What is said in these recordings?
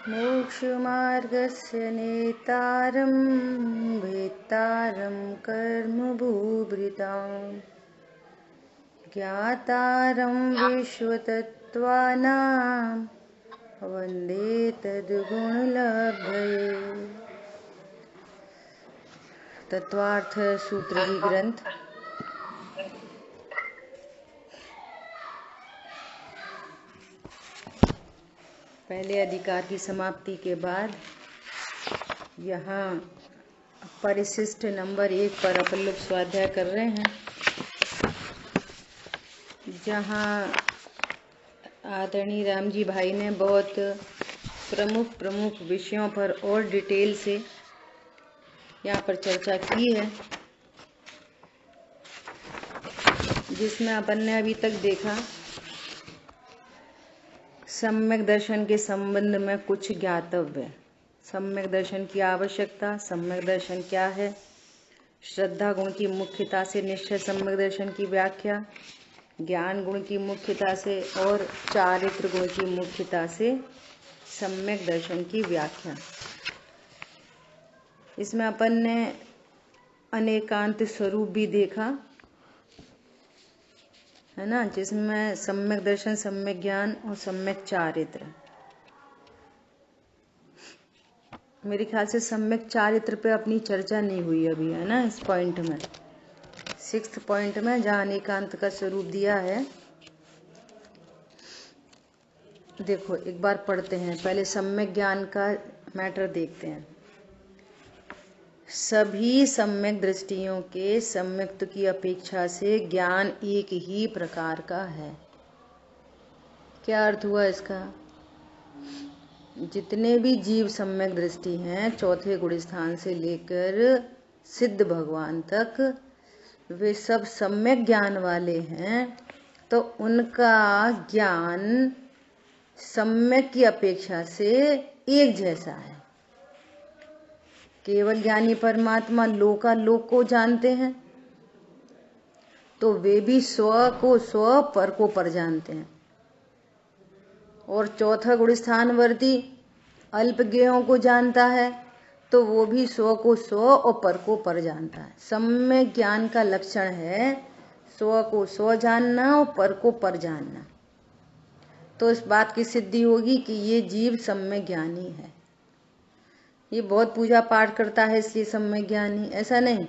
मोक्षमार्गस्य नेतारं भेत्तारं कर्मभूभृतां ज्ञातारं विश्वतत्त्वानां वन्दे तद्गुणलब्धये। तत्वार्थ सूत्र की ग्रंथ। पहले अधिकार की समाप्ति के बाद यहाँ परिशिष्ट नंबर 1 पर अपन लोग स्वाध्याय कर रहे हैं, जहाँ आदरणीय राम जी भाई ने बहुत प्रमुख विषयों पर और डिटेल से यहाँ पर चर्चा की है, जिसमें अपन ने अभी तक देखा सम्यक दर्शन के संबंध में कुछ ज्ञातव्य, सम्यक दर्शन की आवश्यकता, सम्यक दर्शन क्या है, श्रद्धा गुण की मुख्यता से निश्चय सम्यक दर्शन की व्याख्या, ज्ञान गुण की मुख्यता से और चारित्र गुण की मुख्यता से सम्यक दर्शन की व्याख्या। इसमें अपन ने अनेकांत स्वरूप भी देखा है ना, जिसमें सम्यक दर्शन, सम्यक ज्ञान और सम्यक चारित्र। मेरे ख्याल से सम्यक चारित्र पे अपनी चर्चा नहीं हुई अभी, है ना। इस पॉइंट में 6th पॉइंट में जहाँ अनेकांत का स्वरूप दिया है, देखो एक बार पढ़ते हैं। पहले सम्यक ज्ञान का मैटर देखते हैं। सभी सम्यक दृष्टियों के सम्यक्त्व की अपेक्षा से ज्ञान एक ही प्रकार का है। क्या अर्थ हुआ इसका? जितने भी जीव सम्यक दृष्टि हैं, चौथे गुण स्थान से लेकर सिद्ध भगवान तक, वे सब सम्यक ज्ञान वाले हैं। तो उनका ज्ञान सम्यक की अपेक्षा से एक जैसा है। केवल ज्ञानी परमात्मा लोक को जानते हैं, तो वे भी स्व को स्व, पर को पर जानते हैं। और चौथा गुण स्थानवर्ती अल्पज्ञों को जानता है, तो वो भी स्व को स्व और पर को पर जानता है। सम्यक ज्ञान का लक्षण है स्व को स्व जानना और पर को पर जानना। तो इस बात की सिद्धि होगी कि ये जीव सम्यक ज्ञानी है। ये बहुत पूजा पाठ करता है इसलिए सम्यक ज्ञानी, ऐसा नहीं।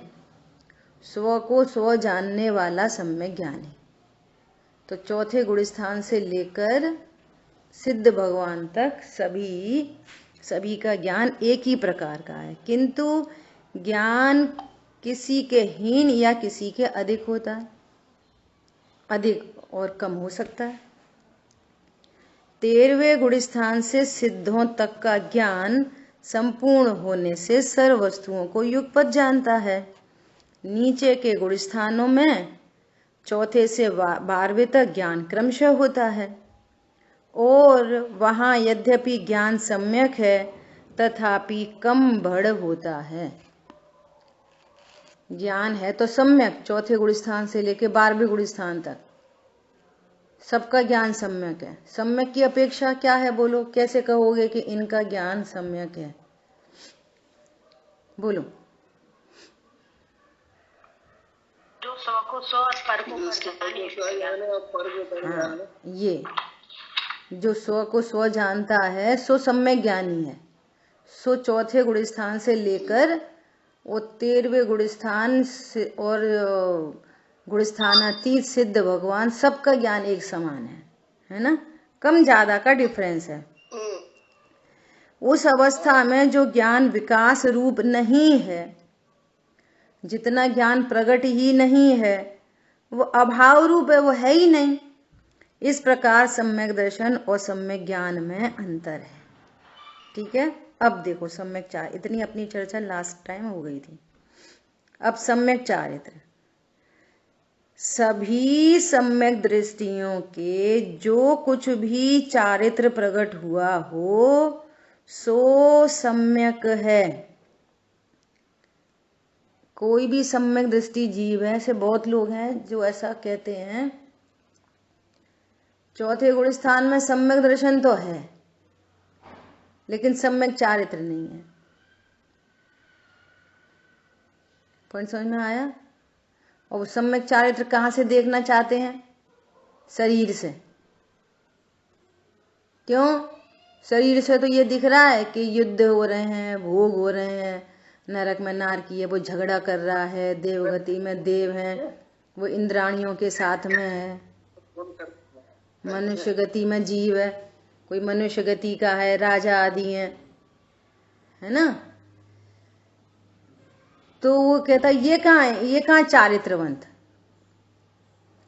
स्व को स्व जानने वाला सम्यक ज्ञानी। तो चौथे गुण स्थान से लेकर सिद्ध भगवान तक सभी का ज्ञान एक ही प्रकार का है, किंतु ज्ञान किसी के हीन या किसी के अधिक होता है, अधिक और कम हो सकता है। 13वें गुण स्थान से सिद्धों तक का ज्ञान संपूर्ण होने से सर्व वस्तुओं को युगपत जानता है। नीचे के गुण स्थानों में चौथे से 12वें तक ज्ञान क्रमशः होता है, और वहाँ यद्यपि ज्ञान सम्यक है तथापि कम बढ़ होता है। ज्ञान है तो सम्यक, चौथे गुण स्थान से लेकर 12वें गुण स्थान तक सबका ज्ञान सम्यक है। सम्यक की अपेक्षा क्या है? बोलो, कैसे कहोगे कि इनका ज्ञान सम्यक है? बोलो। जो स्व को स्व और पर को पर जाने। हाँ, ये जो स्व को स्व जानता है सो सम्यक ज्ञानी है। सो चौथे गुण स्थान से लेकर वो 13वें गुण स्थान और गुण स्थानातीत सिद्ध भगवान, सबका ज्ञान एक समान है ना। कम ज्यादा का डिफरेंस है। उस अवस्था में जो ज्ञान विकास रूप नहीं है, जितना ज्ञान प्रकट ही नहीं है, वो अभाव रूप है, वो है ही नहीं। इस प्रकार सम्यक दर्शन और सम्यक ज्ञान में अंतर है। ठीक है। अब देखो सम्यक चारित्र, इतनी अपनी चर्चा लास्ट टाइम हो गई थी। अब सम्यक चारित्र। सभी सम्यक दृष्टियों के जो कुछ भी चारित्र प्रकट हुआ हो सो सम्यक है। कोई भी सम्यक दृष्टि जीव है, ऐसे बहुत लोग हैं जो ऐसा कहते हैं चौथे गुण स्थान में सम्यक दर्शन तो है, लेकिन सम्यक चारित्र नहीं है। पॉइंट समझ में आया? और सम्यक चारित्र कहाँ से देखना चाहते हैं? शरीर से। क्यों? शरीर से तो ये दिख रहा है कि युद्ध हो रहे हैं, भोग हो रहे हैं, नरक में नारकी है, वो झगड़ा कर रहा है, देवगति में देव है, वो इंद्राणियों के साथ में है, मनुष्य गति में जीव है, कोई मनुष्य गति का है, राजा आदि है ना। तो वो कहता ये कहाँ है, ये कहाँ चारित्रवंत।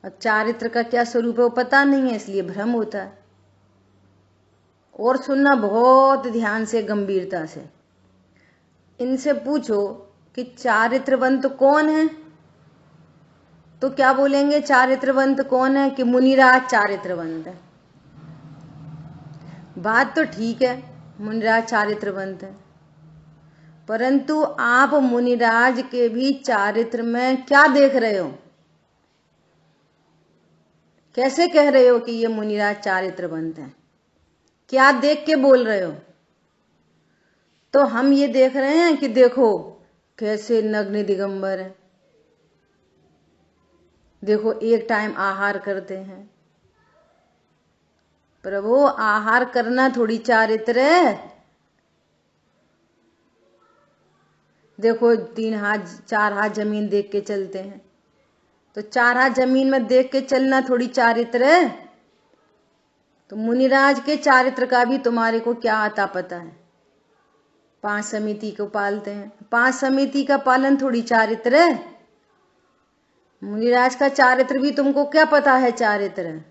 अब चारित्र का क्या स्वरूप है वो पता नहीं है, इसलिए भ्रम होता है। और सुनना बहुत ध्यान से, गंभीरता से। इनसे पूछो कि चारित्रवंत कौन है, तो क्या बोलेंगे? चारित्रवंत कौन है? कि मुनिराज चारित्रवंत है। बात तो ठीक है, मुनिराज चारित्रवंत है, परंतु आप मुनिराज के भी चारित्र में क्या देख रहे हो? कैसे कह रहे हो कि ये मुनिराज चारित्रवंत है? क्या देख के बोल रहे हो? तो हम ये देख रहे हैं कि देखो कैसे नग्न दिगंबर है, देखो एक टाइम आहार करते हैं। प्रभु, आहार करना थोड़ी चारित्र है। देखो 3 हाथ 4 हाथ जमीन देख के चलते हैं, तो 4 हाथ जमीन में देख के चलना थोड़ी चारित्र है। तो मुनिराज के चारित्र का भी तुम्हारे को क्या आता पता है? 5 समिति को पालते हैं, 5 समिति का पालन थोड़ी चारित्र है। मुनिराज का चारित्र भी तुमको क्या पता है? चारित्र,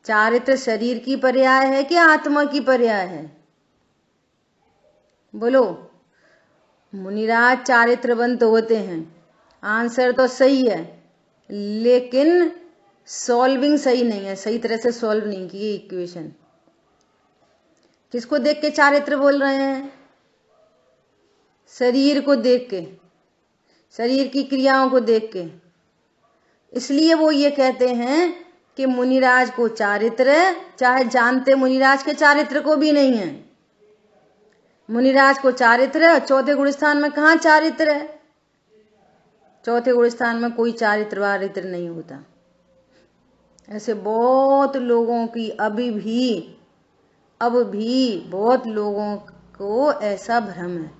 चारित्र शरीर की पर्याय है कि आत्मा की पर्याय है? बोलो। मुनिराज चारित्रवंत होते हैं, आंसर तो सही है, लेकिन सॉल्विंग सही नहीं है, सही तरह से सॉल्व नहीं की इक्वेशन। किसको देख के चारित्र बोल रहे हैं? शरीर को देख के, शरीर की क्रियाओं को देख के। इसलिए वो ये कहते हैं कि मुनिराज को चारित्र है, चाहे जानते मुनिराज के चारित्र को भी नहीं है। मुनिराज को चारित्र है, चौथे गुणस्थान में कहाँ चारित्र है? चौथे गुणस्थान में कोई चारित्र वारित्र नहीं होता। ऐसे बहुत लोगों की अब भी बहुत लोगों को ऐसा भ्रम है,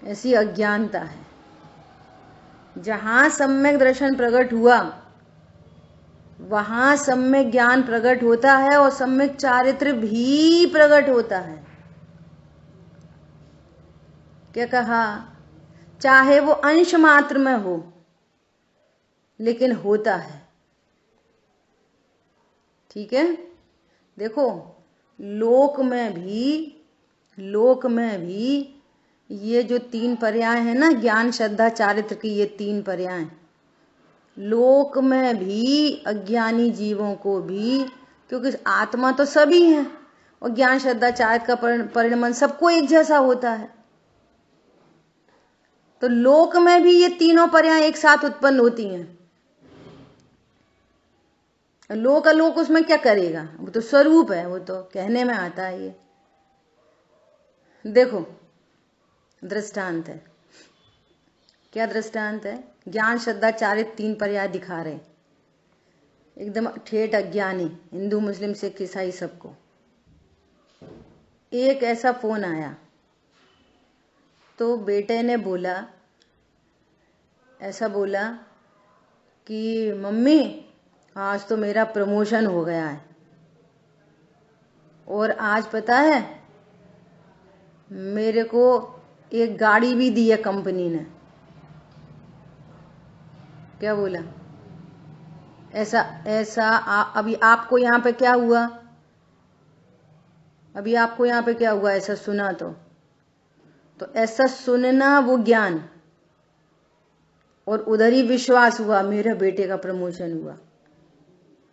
ऐसी अज्ञानता है। जहां सम्यक दर्शन प्रकट हुआ वहां सम्यक ज्ञान प्रकट होता है और सम्यक चारित्र भी प्रकट होता है। क्या कहा? चाहे वो अंश मात्र में हो, लेकिन होता है। ठीक है? देखो लोक में भी ये जो 3 पर्याय है ना, ज्ञान श्रद्धा चारित्र की, ये 3 पर्याय लोक में भी अज्ञानी जीवों को भी, क्योंकि आत्मा तो सभी है और ज्ञान श्रद्धा चारित्र का परिणमन सबको एक जैसा होता है। तो लोक में भी ये तीनों पर्याय एक साथ उत्पन्न होती हैं। लोक अलोक उसमें क्या करेगा? वो तो स्वरूप है, वो तो कहने में आता है। ये देखो दृष्टांत है। क्या दृष्टांत है? ज्ञान श्रद्धा चारित्र 3 पर्याय दिखा रहे, एकदम ठेठ अज्ञानी, हिंदू मुस्लिम सिख ईसाई सबको। एक ऐसा फोन आया तो बेटे ने बोला, ऐसा बोला कि मम्मी आज तो मेरा प्रमोशन हो गया है, और आज पता है मेरे को एक गाड़ी भी दी है कंपनी ने। क्या बोला? ऐसा अभी आपको यहाँ पे क्या हुआ? अभी आपको यहाँ पे क्या हुआ? ऐसा सुना तो ऐसा सुनना वो ज्ञान, और उधर ही विश्वास हुआ, मेरे बेटे का प्रमोशन हुआ,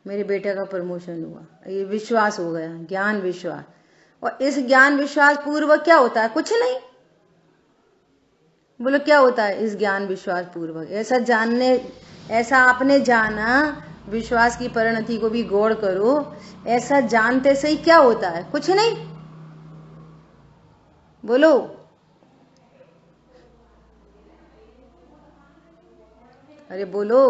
मेरे बेटे का प्रमोशन हुआ। ये विश्वास हो गया, ज्ञान विश्वास। और इस ज्ञान विश्वास पूर्वक क्या होता है? कुछ नहीं। बोलो क्या होता है इस ज्ञान विश्वास पूर्वक? ऐसा आपने जाना, विश्वास की परिणति को भी गौर करो। ऐसा जानते से ही क्या होता है? कुछ नहीं। बोलो। अरे बोलो।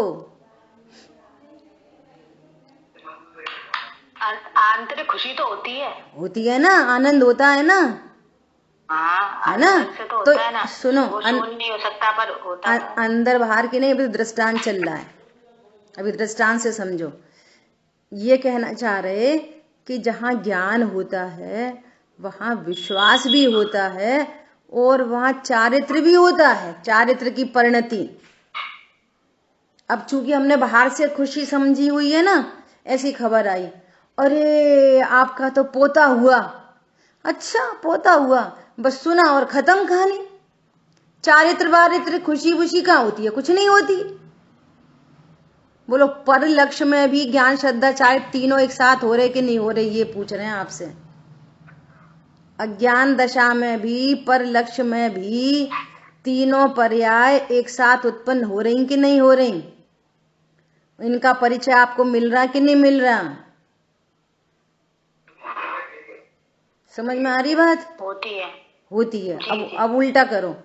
आंतरिक खुशी तो होती है ना, आनंद होता है ना, हाँ, है ना। से तो तो होता है ना, सुनो, वो शून्य नहीं हो सकता पर होता है। अंदर बाहर की नहीं, अभी दृष्टांत चल रहा है, अभी दृष्टांत से समझो। ये कहना चाह रहे कि जहाँ ज्ञान होता है वहाँ विश्वास भी होता है और वहाँ चारित्र भी होता है, चारित्र की परिणति। अब चूंकि हमने बाहर से खुशी समझी हुई है ना, ऐसी खबर आई, अरे आपका तो पोता हुआ। अच्छा पोता हुआ, बस सुना और खत्म कहानी। चारित्र वारित्र खुशी खुशी कहाँ होती है? कुछ नहीं होती। बोलो पर लक्ष्य में भी ज्ञान श्रद्धा चाहे तीनों एक साथ हो रहे कि नहीं हो रहे, ये पूछ रहे हैं आपसे। अज्ञान दशा में भी पर लक्ष्य में भी तीनों पर्याय एक साथ उत्पन्न हो रही कि नहीं हो रही? इनका परिचय आपको मिल रहा कि नहीं मिल रहा? समझ में आ रही बात? होती है। अब उल्टा करो।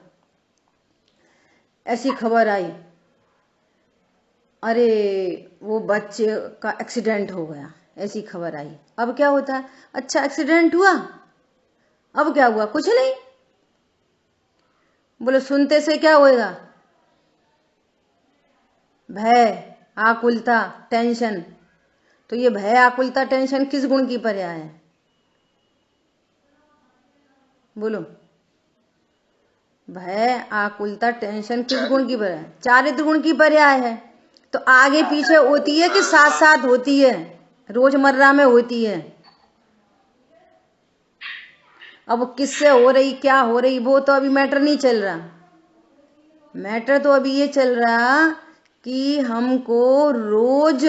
ऐसी खबर आई, अरे वो बच्चे का एक्सीडेंट हो गया, ऐसी खबर आई। अब क्या होता है? अच्छा एक्सीडेंट हुआ, अब क्या हुआ? कुछ नहीं। बोलो सुनते से क्या होएगा? भय, आकुलता, टेंशन। तो ये भय, आकुलता, टेंशन किस गुण की पर्याय है? बोलो, भय, आकुलता, टेंशन किस गुण की पर्याय? चारित्र गुण की पर्याय है। तो आगे पीछे होती है कि साथ साथ होती है? रोजमर्रा में होती है। अब किससे हो रही, क्या हो रही, वो तो अभी मैटर नहीं चल रहा। मैटर तो अभी ये चल रहा कि हमको रोज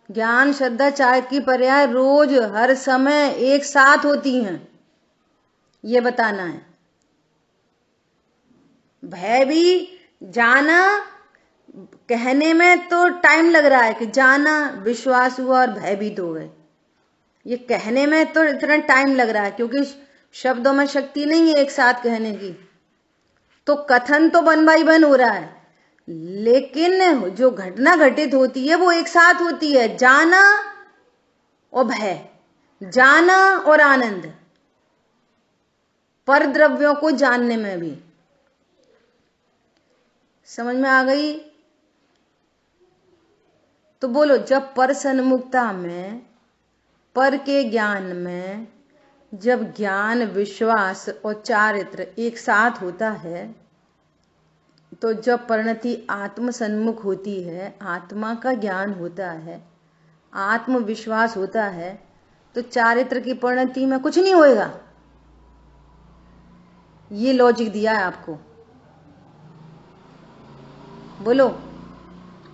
ज्ञान श्रद्धा चारित्र की पर्याय रोज हर समय एक साथ होती हैं, ये बताना है। भय भी जाना, कहने में तो टाइम लग रहा है कि जाना, विश्वास हुआ और भयभीत हो गए। ये कहने में तो इतना टाइम लग रहा है क्योंकि शब्दों में शक्ति नहीं है एक साथ कहने की। तो कथन तो 1 by 1 हो रहा है, लेकिन जो घटना घटित होती है वो एक साथ होती है। जाना और भय, जाना और आनंद, पर द्रव्यों को जानने में भी। समझ में आ गई? तो बोलो, जब पर सन्मुखता में, पर के ज्ञान में, जब ज्ञान विश्वास और चारित्र एक साथ होता है, तो जब परिणति आत्म सन्मुख होती है, आत्मा का ज्ञान होता है, आत्मविश्वास होता है, तो चारित्र की परिणति में कुछ नहीं होएगा। ये लॉजिक दिया है आपको। बोलो,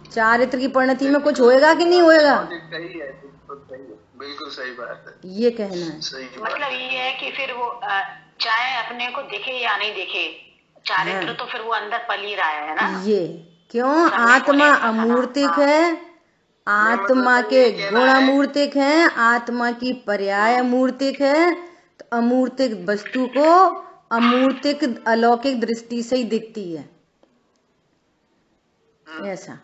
चारित्र की परिणति में कुछ होएगा कि नहीं होएगा? सही है, बिल्कुल सही बात है। ये कहना है। मतलब ये है कि फिर वो चाहे अपने को दिखे या नहीं दिखे, चारित्र तो फिर वो अंदर पल ही रहा है ना। ये क्यों? आत्मा अमूर्तिक है, आत्मा के गुण अमूर्तिक हैं, आत्मा की पर्याय अमूर्तिक है। तो अमूर्तिक वस्तु को अमूर्तिक अलौकिक दृष्टि से ही दिखती है। ऐसा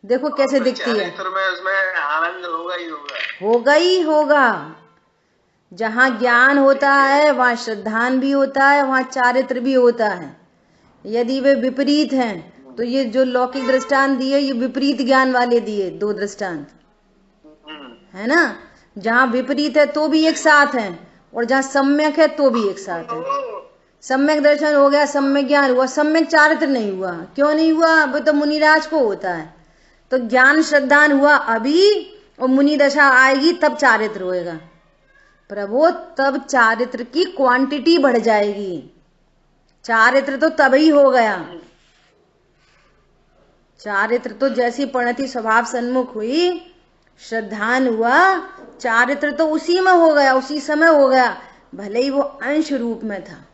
देखो कैसे दिखती है। उसमें आनंद होगा ही होगा। जहाँ ज्ञान होता है वहाँ श्रद्धान भी होता है, वहाँ चारित्र भी होता है। यदि वे विपरीत हैं तो ये जो लौकिक दृष्टांत दिए ये विपरीत ज्ञान वाले दिए, 2 दृष्टांत है ना। जहाँ विपरीत है तो भी एक साथ है और जहाँ सम्यक है तो भी एक साथ है। सम्यक दर्शन हो गया, सम्यक ज्ञान हुआ, सम्यक चारित्र नहीं हुआ। क्यों नहीं हुआ? वो तो मुनिराज को होता है। तो ज्ञान श्रद्धान हुआ अभी और मुनि दशा आएगी तब चारित्र होएगा। प्रभु तब चारित्र की क्वांटिटी बढ़ जाएगी। चारित्र तो तभी हो गया। चारित्र तो जैसी परिणति स्वभाव सन्मुख हुई, श्रद्धान हुआ, चारित्र तो उसी में हो गया, उसी समय हो गया, भले ही वो अंश रूप में था।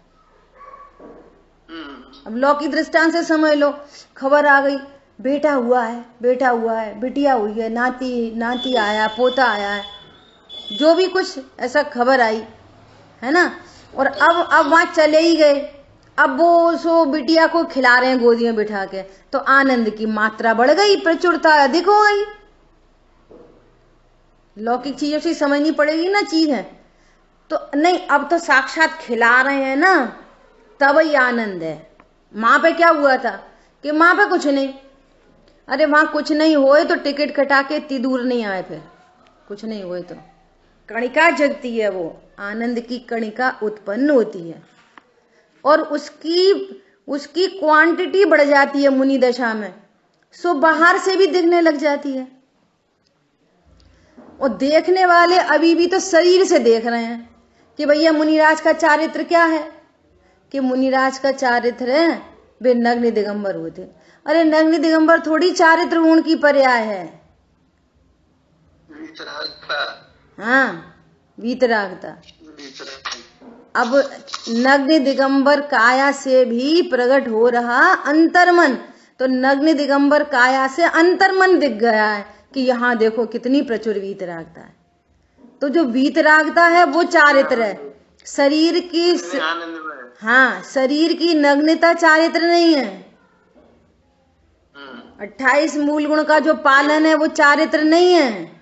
अब लौकिक दृष्टांत से समझ लो, खबर आ गई बेटा हुआ है, बेटा हुआ है, बिटिया हुई है, नाती आया, पोता आया है, जो भी कुछ ऐसा खबर आई, है ना। और अब वहां चले ही गए, अब वो सो बिटिया को खिला रहे हैं गोदी में बिठा के, तो आनंद की मात्रा बढ़ गई, प्रचुरता अधिक हो गई। लौकिक चीजों से समझनी पड़ेगी ना चीज है तो नहीं, अब तो साक्षात खिला रहे हैं ना, तब ही आनंद है। माँ पे क्या हुआ था कि माँ पे कुछ नहीं, अरे वहां कुछ नहीं होए तो टिकट कटा के इतनी दूर नहीं आए, फिर कुछ नहीं हुए तो कणिका जगती है, वो आनंद की कणिका उत्पन्न होती है और उसकी क्वांटिटी बढ़ जाती है मुनि दशा में, सो बाहर से भी दिखने लग जाती है। और देखने वाले अभी भी तो शरीर से देख रहे हैं कि भैया मुनिराज का चारित्र क्या है, कि मुनिराज का चारित्र है वे नग्न दिगंबर होते। अरे नग्न दिगंबर थोड़ी चारित्र गुण की पर्याय है, हाँ वीतरागता। अब नग्न दिगंबर काया से भी प्रकट हो रहा अंतर्मन, तो नग्न दिगंबर काया से अंतर्मन दिख गया है कि यहाँ देखो कितनी प्रचुर वीतरागता है। तो जो वीतरागता है वो चारित्र है, शरीर की हाँ शरीर की नग्नता चारित्र नहीं है। 28 मूल गुण का जो पालन है वो चारित्र नहीं है।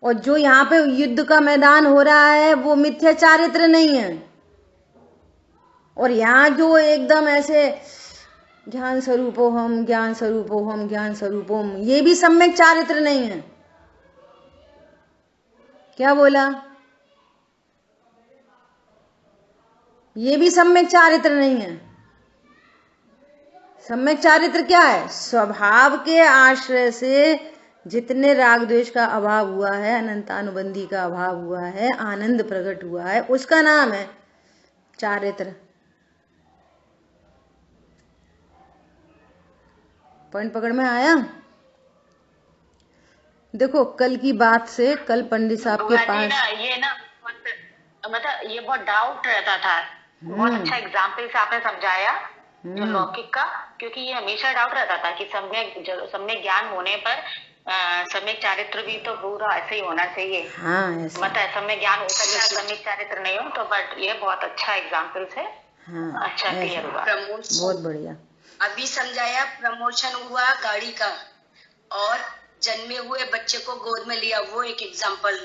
और जो यहाँ पे युद्ध का मैदान हो रहा है वो मिथ्या चारित्र नहीं है। और यहाँ जो एकदम ऐसे ज्ञान स्वरूपो हम ज्ञान स्वरूपो हम ज्ञान स्वरूपो हम, ये भी सम्यक चारित्र नहीं है। क्या बोला? ये भी सम्यक चारित्र नहीं है। सम्यक चारित्र क्या है? स्वभाव के आश्रय से जितने राग द्वेष का अभाव हुआ है, अनंतानुबंधी का अभाव हुआ है, आनंद प्रकट हुआ है, उसका नाम है चारित्र। पॉइंट पकड़ में आया? देखो कल की बात से, कल पंडित साहब के पास ये ना मतलब ये बहुत डाउट रहता था, बहुत अच्छा एग्जाम्पल से आपने समझाया जो लौकिक का, क्योंकि ये हमेशा डाउट रहता था कि सम्यक ज्ञान होने पर सम्यक चारित्र भी तो पूरा ऐसे ही होना चाहिए। हाँ, मतलब सम्यक ज्ञान हो सकता है सम्यक चारित्र नहीं हो, तो बट ये बहुत अच्छा एग्जाम्पल से हाँ, अच्छा क्लियर हुआ, बहुत बढ़िया। अभी समझाया प्रमोशन हुआ गाड़ी का और जन्मे हुए बच्चे को गोद में लिया, वो एक एग्जाम्पल।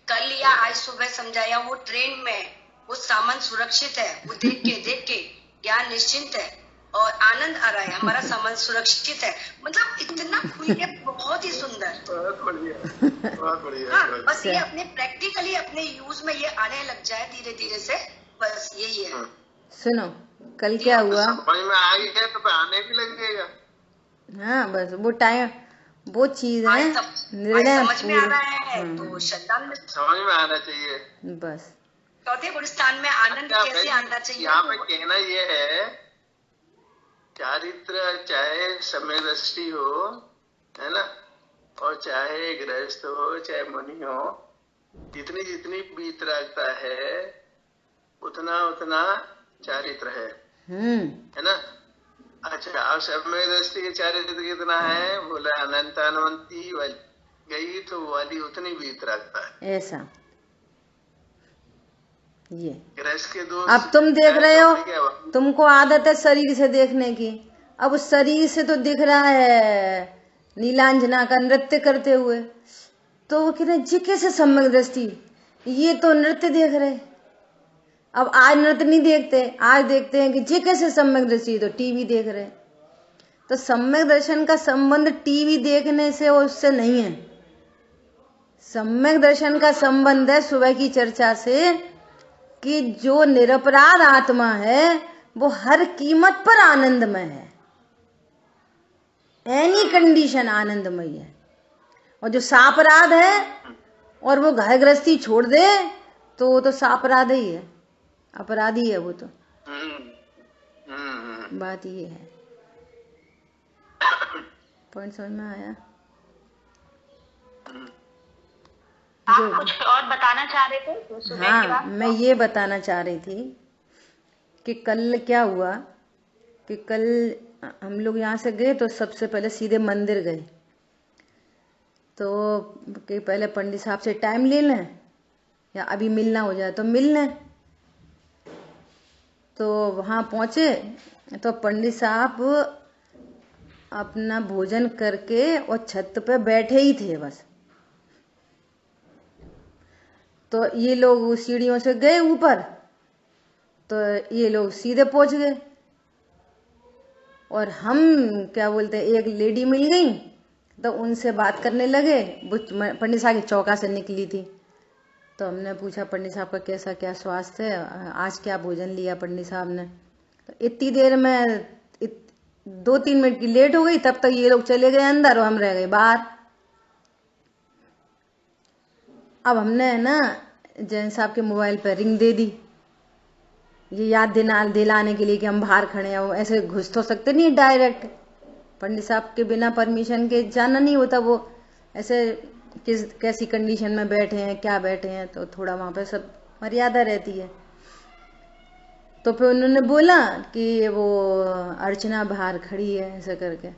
कल या आज सुबह समझाया वो ट्रेन में वो सामान सुरक्षित है, वो देख के ज्ञान निश्चिंत है और आनंद आ रहा है, हमारा सामान सुरक्षित है। मतलब इतना खुल के बहुत ही सुंदर, बहुत बढ़िया, बहुत बढ़िया। हाँ, बस ये अपने प्रैक्टिकली अपने यूज में ये आने लग जाए धीरे धीरे से, बस यही है। सुनो कल क्या हुआ, समझ में आ गया तो आने भी लगेगा। हाँ बस वो टाइम, वो चीज है निर्णय समझ में आ रहा है तो शतदान में समझ में आना चाहिए। बस चौथे गुणस्थान में आनंद कैसे आना चाहिए। यहाँ पे कहना ये है, चारित्र चाहे समय दृष्टि हो, है ना, और चाहे गृहस्थ हो चाहे मुनि हो, जितनी जितनी वीतरागता है उतना उतना चारित्र है ना। अच्छा, अब समय दृष्टि के चारित्र कितना है? बोला अनंतानवंती वाली गई तो वाली उतनी वीतरागता है, ऐसा। ये गृहस्थ के दो। अब तुम देख रहे हो, तुमको आदत है शरीर से देखने की, अब उस शरीर से तो दिख रहा है नीलांजना का नृत्य करते हुए, तो वो कह रहे जी कैसे सम्यक दृष्टि, ये तो नृत्य देख रहे। अब आज नृत्य नहीं देखते, आज देखते हैं कि जी कैसे सम्यक दृष्टि, तो टीवी देख रहे। तो सम्यक दर्शन का संबंध टीवी देखने से और उससे नहीं है। सम्यक दर्शन का संबंध है सुबह की चर्चा से कि जो निरपराध आत्मा है वो हर कीमत पर आनंदमय है, एनी कंडीशन आनंदमय है। और जो सापराध है और वो घर गृहस्थी छोड़ दे तो वो तो सापराध ही है, अपराधी है वो तो। बात ये है। पॉइंट समझ में आया? आप कुछ और बताना चाह रहे थे सुबह हाँ, के बाद? मैं ये बताना चाह रही थी कि कल क्या हुआ कि कल हम लोग यहाँ से गए तो सबसे पहले सीधे मंदिर गए, तो कि पहले पंडित साहब से टाइम ले लें, या अभी मिलना हो जाए तो मिल लें। तो वहाँ पहुँचे तो पंडित साहब अपना भोजन करके और छत पे बैठे ही थे बस। तो ये लोग सीढ़ियों से गए ऊपर, तो ये लोग सीधे पहुंच गए। और हम क्या बोलते हैं, एक लेडी मिल गई तो उनसे बात करने लगे। वो पंडित साहब की चौका से निकली थी। तो हमने पूछा पंडित साहब का कैसा क्या स्वास्थ्य है, आज क्या भोजन लिया पंडित साहब ने। तो इतनी देर में 2-3 मिनट की लेट हो गई, तब तक ये लोग चले गए अंदर और हम रह गए बाहर। अब हमने ना जैन साहब के मोबाइल पर रिंग दे दी, ये याद दिलाने के लिए कि हम बाहर खड़े हैं। वो ऐसे घुस तो सकते नहीं डायरेक्ट, पंडित साहब के बिना परमिशन के जाना नहीं होता। वो ऐसे कैसी कंडीशन में बैठे हैं, क्या बैठे हैं, तो थोड़ा वहाँ पे सब मर्यादा रहती है। तो फिर उन्होंने बोला कि वो अर्चना बाहर खड़ी है ऐसा करके।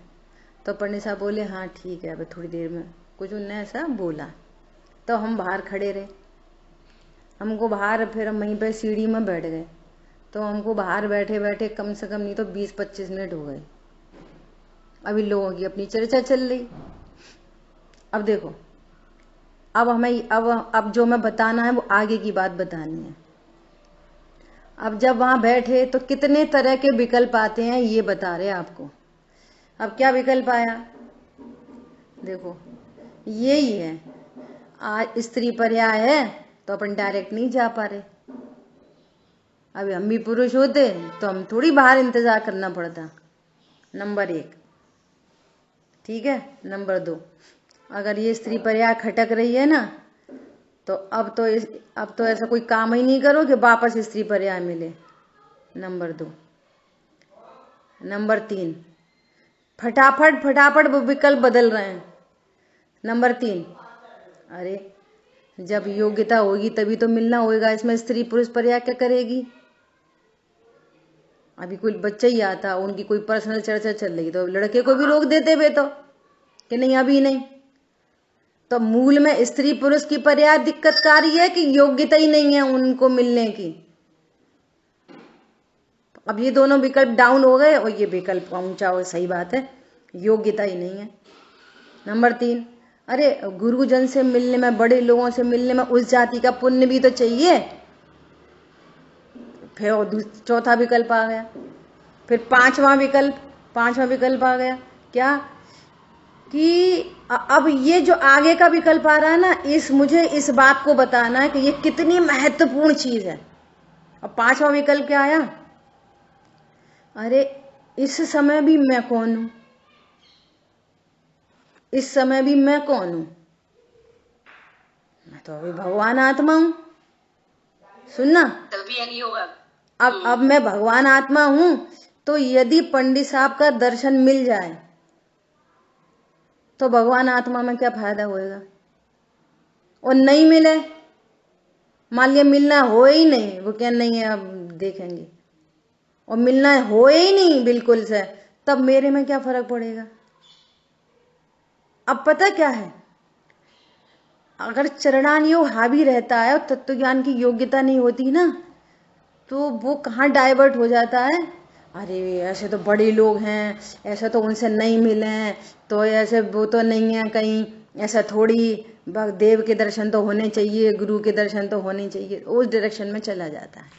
तो पंडित साहब बोले हाँ ठीक है, अभी थोड़ी देर में, कुछ उन्होंने ऐसा बोला। तो हम बाहर खड़े रहे, हमको बाहर, फिर हम वहीं पे सीढ़ी में बैठ गए। तो हमको बाहर बैठे बैठे कम से कम नहीं तो 20-25 मिनट हो गए। अभी लोगों की अपनी चर्चा चल रही। अब देखो, अब हमें अब जो मैं बताना है वो आगे की बात बतानी है। अब जब वहां बैठे तो कितने तरह के विकल्प आते हैं ये बता रहे आपको। अब क्या विकल्प आया देखो, यही है। आज स्त्री पर्याय है तो अपन डायरेक्ट नहीं जा पा रहे। अभी हम भी पुरुष होते तो हम थोड़ी बाहर इंतजार करना पड़ता, नंबर 1। ठीक है, नंबर 2, अगर ये स्त्री पर्याय खटक रही है ना, तो अब तो ऐसा कोई काम ही नहीं करो कि वापस स्त्री पर्याय मिले, नंबर 2। नंबर 3, फटाफट वो विकल्प बदल रहे हैं। नंबर 3, अरे जब योग्यता होगी तभी तो मिलना होगा, इसमें स्त्री पुरुष पर्याय क्या करेगी। अभी कोई बच्चा ही आता, उनकी कोई पर्सनल चर्चा चल रही तो लड़के को भी रोक देते वे तो कि नहीं अभी नहीं। तो मूल में स्त्री पुरुष की पर्याय दिक्कतकारी है कि योग्यता ही नहीं है उनको मिलने की। अब ये दोनों विकल्प डाउन हो गए और ये विकल्प ऊंचा हो, सही बात है, योग्यता ही नहीं है। नंबर 3, अरे गुरुजन से मिलने में, बड़े लोगों से मिलने में उस जाति का पुण्य भी तो चाहिए। फिर चौथा विकल्प आ गया, फिर पांचवा विकल्प आ गया क्या कि अब ये जो आगे का विकल्प आ रहा है ना, मुझे इस बात को बताना है कि ये कितनी महत्वपूर्ण चीज है। अब पांचवा विकल्प क्या आया, अरे इस समय भी मैं कौन हूं, इस समय भी मैं कौन हूं, मैं तो अभी भगवान आत्मा हूं। सुनना, तभी नहीं होगा। अब मैं भगवान आत्मा हूं, तो यदि पंडित साहब का दर्शन मिल जाए तो भगवान आत्मा में क्या फायदा होएगा। और नहीं मिले, मान लिया मिलना हो ही नहीं, वो क्या नहीं है अब देखेंगे, और मिलना हो ही नहीं बिल्कुल से, तब मेरे में क्या फर्क पड़ेगा। अब पता क्या है, अगर चरणान योग हावी रहता है और तत्व ज्ञान की योग्यता नहीं होती ना, तो वो कहाँ डाइवर्ट हो जाता है। अरे ऐसे तो बड़े लोग हैं, ऐसा तो उनसे नहीं मिले हैं, तो ऐसे वो तो नहीं है कहीं, ऐसा थोड़ी, देव के दर्शन तो होने चाहिए, गुरु के दर्शन तो होने चाहिए, उस डायरेक्शन में चला जाता है।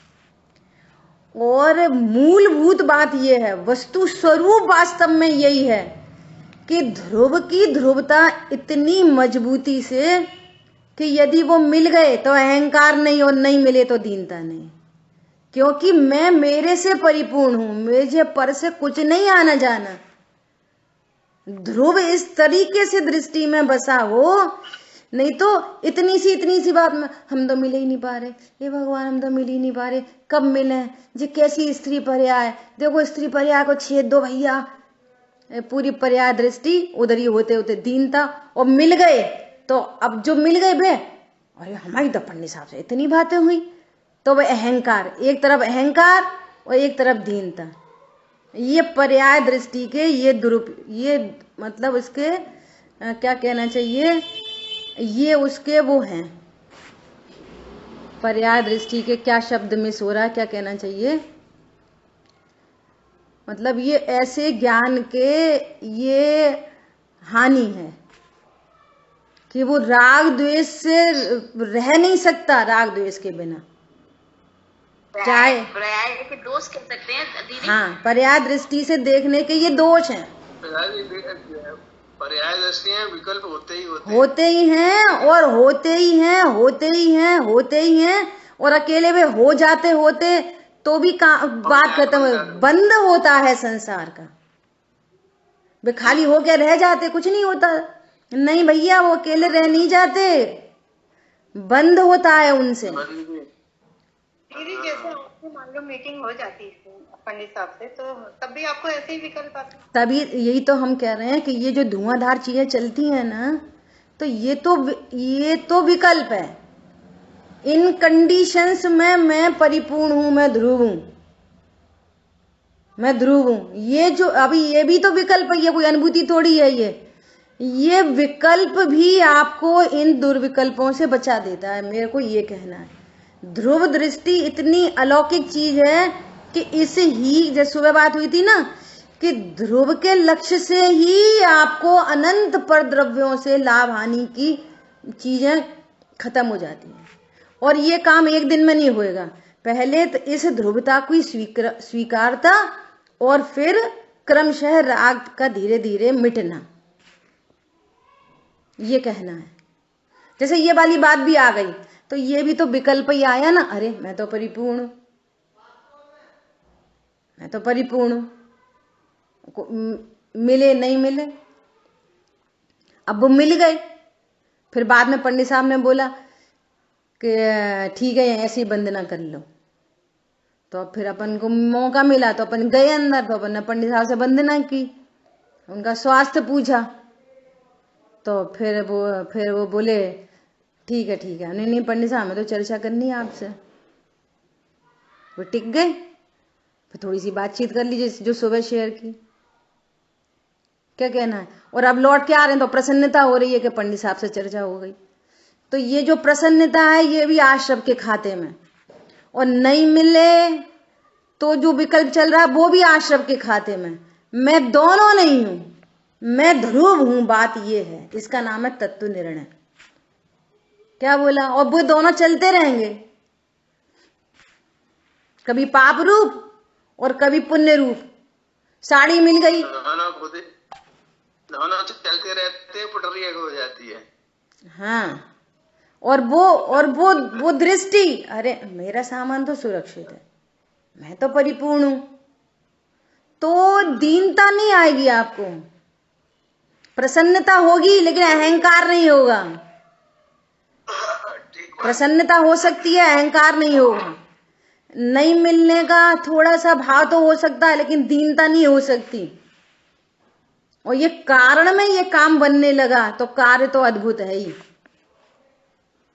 और मूलभूत बात यह है, वस्तु स्वरूप वास्तव में यही है कि ध्रुव की ध्रुवता इतनी मजबूती से कि यदि वो मिल गए तो अहंकार नहीं, और नहीं मिले तो दीनता नहीं, क्योंकि मैं मेरे से परिपूर्ण हूं, मुझे पर से कुछ नहीं आना जाना। ध्रुव इस तरीके से दृष्टि में बसा हो, नहीं तो इतनी सी बात में हम तो मिले ही नहीं पा रहे, ये भगवान हम तो मिल ही नहीं पा रहे, कब मिले जी, कैसी स्त्री पर्याय, देखो स्त्री पर्याय को छेद दो भैया, पूरी पर्याय दृष्टि उधर ही होते होते दीनता, और मिल गए तो अब जो मिल गए बे, अरे हमारी तो पंडित साहब से इतनी बातें हुई, तो वह अहंकार, एक तरफ अहंकार और एक तरफ दीनता, ये पर्याय दृष्टि के ये मतलब इसके क्या कहना चाहिए, ये उसके वो हैं, पर्याय दृष्टि के क्या शब्द मिस हो रहा है, क्या कहना चाहिए? मतलब ये ऐसे ज्ञान के ये हानि है कि वो राग द्वेष से रह नहीं सकता, राग द्वेष के बिना। चाहे पर्याय के दोष कह सकते हैं दीदी। हाँ, पर्याय दृष्टि से देखने के ये दोष हैं। पर्याय दृष्टि है, विकल्प होते ही हैं और होते ही हैं और अकेले में हो जाते होते तो भी बात खत्म है, बंद होता है संसार का। वे खाली होके रह जाते, कुछ नहीं होता। नहीं भैया, वो अकेले रह नहीं जाते, बंद होता है उनसे। दीदी जैसे आपकी मान लो मीटिंग हो जाती है पंडित साहब से, तो तब भी आपको ऐसे ही विकल्प आते? तभी यही तो हम कह रहे हैं कि ये जो धुआंधार चीजें चलती हैं ना, तो ये तो विकल्प है। इन कंडीशंस में मैं परिपूर्ण हूं, मैं ध्रुव हूं। ये जो अभी ये भी तो विकल्प है, ये कोई अनुभूति थोड़ी है। ये विकल्प भी आपको इन दुर्विकल्पों से बचा देता है, मेरे को ये कहना है। ध्रुव दृष्टि इतनी अलौकिक चीज है कि इसे ही, जैसे सुबह बात हुई थी ना, कि ध्रुव के लक्ष्य से ही आपको अनंत पर द्रव्यों से लाभ हानि की चीजें खत्म हो जाती हैं। और ये काम एक दिन में नहीं होएगा, पहले तो इस ध्रुवता को स्वीकारता और फिर क्रमशः राग का धीरे धीरे मिटना, ये कहना है। जैसे ये वाली बात भी आ गई, तो ये भी तो विकल्प ही आया ना। अरे मैं तो परिपूर्ण मिले नहीं मिले, अब वो मिल गए। फिर बाद में पंडित साहब ने बोला कि ठीक है ऐसे ही वंदना कर लो, तो फिर अपन को मौका मिला तो अपन गए अंदर, तो अपन ने पंडित साहब से वंदना की, उनका स्वास्थ्य पूछा, तो फिर वो बोले ठीक है। नहीं पंडित साहब, हमें तो चर्चा करनी है आपसे। वो टिक गए, फिर थोड़ी सी बातचीत कर लीजिए जो सुबह शेयर की, क्या कहना है। और अब लौट के आ रहे हैं तो प्रसन्नता हो रही है कि पंडित साहब से चर्चा हो गई। तो ये जो प्रसन्नता है ये भी आश्रम के खाते में, और नहीं मिले तो जो विकल्प चल रहा है वो भी आश्रम के खाते में। मैं दोनों नहीं हूं, मैं ध्रुव हूं। बात ये है, इसका नाम है तत्व निर्णय। क्या बोला? और वो दोनों चलते रहेंगे, कभी पाप रूप और कभी पुण्य रूप। साड़ी मिल गई, दोनों चलते रहते, पटरी एक हो जाती है। हाँ, और वो दृष्टि, अरे मेरा सामान तो सुरक्षित है, मैं तो परिपूर्ण हूं, तो दीनता नहीं आएगी आपको। प्रसन्नता होगी लेकिन अहंकार नहीं होगा। प्रसन्नता हो सकती है, अहंकार नहीं होगा। नहीं मिलने का थोड़ा सा भाव तो हो सकता है, लेकिन दीनता नहीं हो सकती। और ये कारण में ये काम बनने लगा तो कार्य तो अद्भुत है ही।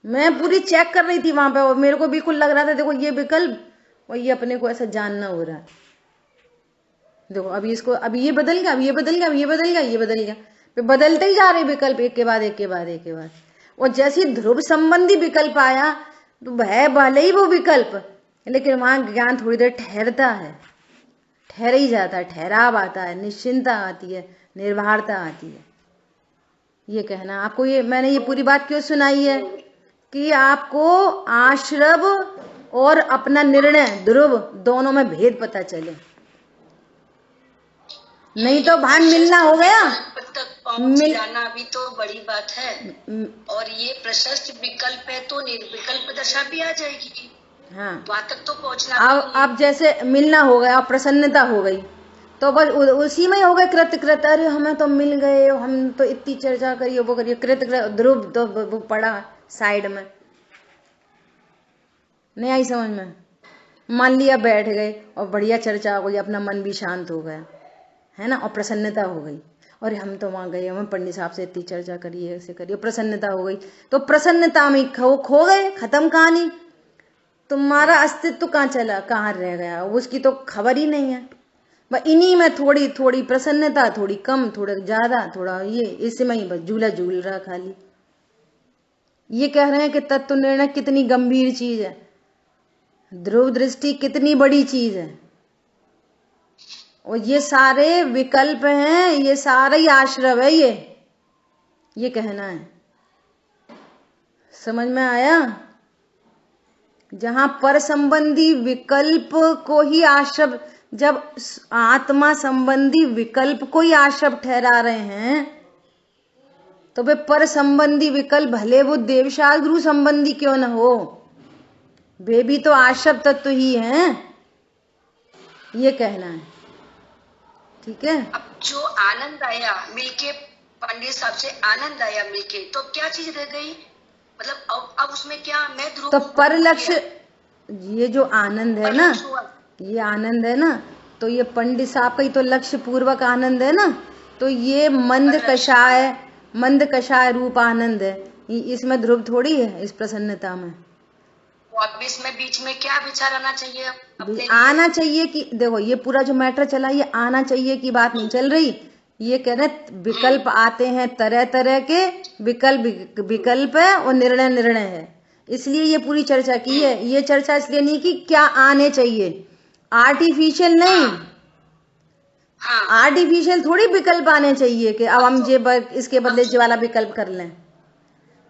मैं पूरी चेक कर रही थी वहां पे, और मेरे को बिल्कुल लग रहा था देखो ये विकल्प, और ये अपने को ऐसा जानना हो रहा है। देखो अभी इसको, अभी ये बदल गया, अभी ये बदल गया, अभी ये बदल गया, ये बदल गया, फिर बदलते ही जा रहे विकल्प, एक के बाद एक के बाद एक के बाद। और जैसे ध्रुव संबंधी विकल्प आया तो है भले ही वो विकल्प, लेकिन वहां ज्ञान थोड़ी देर ठहरता है, ठहर ही जाता है, ठहराव आता है, निश्चिंता आती है, निर्भरता आती है। ये कहना आपको, ये मैंने ये पूरी बात क्यों सुनाई है कि आपको आश्रव और अपना निर्णय ध्रुव दोनों में भेद पता चले। नहीं तो भान मिलना हो गया, जाना भी तो बड़ी बात है। और ये प्रशस्त विकल्प है तो निर्विकल्प दशा भी आ जाएगी। हाँ, वहां तक तो पहुंचना। अब जैसे मिलना हो गया और प्रसन्नता हो गई, तो बस उसी में हो गए कृत। अरे हमें तो मिल गए, हम तो इतनी चर्चा करिए, वो करिए, कृत ध्रुव तो वो पड़ा साइड में, नहीं आई समझ में। मान लिया बैठ गए और बढ़िया चर्चा हो गई, अपना मन भी शांत हो गया, है ना, और प्रसन्नता हो गई। और हम तो वहां गए, हमें पंडित साहब से इतनी चर्चा करिए, ऐसे करिए, प्रसन्नता हो गई। तो प्रसन्नता में खो गए, खत्म कहानी। तुम्हारा अस्तित्व कहाँ चला, कहाँ रह गया, उसकी तो खबर ही नहीं है। बस इन्हीं में थोड़ी थोड़ी प्रसन्नता, थोड़ी कम, थोड़ा ज्यादा, थोड़ा ये, इसमें ही बस झूला झूल रहा खाली। ये कह रहे हैं कि तत्व निर्णय कितनी गंभीर चीज है, ध्रुव दृष्टि कितनी बड़ी चीज है, और ये सारे विकल्प हैं, ये सारा ही आश्रव है, ये कहना है। समझ में आया? जहां पर संबंधी विकल्प को ही आश्रव, जब आत्मा संबंधी विकल्प को ही आश्रव ठहरा रहे हैं, तो वे पर संबंधी विकल्प भले वो देवशास्त्र गुरु संबंधी क्यों न हो, वे भी तो आश्रव तत्व ही हैं, ये कहना है। ठीक है। अब जो आनंद आया मिलके, पंडित साहब से आनंद आया मिलके, तो क्या चीज रह गई? मतलब अब उसमें क्या, मैं ध्रुव तो पर लक्ष्य, ये जो आनंद है ना, ये आनंद है ना, तो ये पंडित साहब का ही तो लक्ष्य पूर्वक आनंद है ना, तो ये मंद कषाय रूप आनंद है, इसमें ध्रुव थोड़ी है इस प्रसन्नता में। अब इसमें बीच में क्या विचार आना चाहिए? आना चाहिए कि देखो, ये पूरा जो मैटर चला, ये आना चाहिए की बात नहीं चल रही, ये कह रहे विकल्प आते हैं, तरह तरह के विकल्प है और निर्णय है, इसलिए ये पूरी चर्चा की है। ये चर्चा इसलिए नहीं कि क्या आने चाहिए, आर्टिफिशियल नहीं, आर्टिफिशियल थोड़ी विकल्प आने चाहिए कि अब हम ये इसके बदले ये वाला विकल्प कर लें।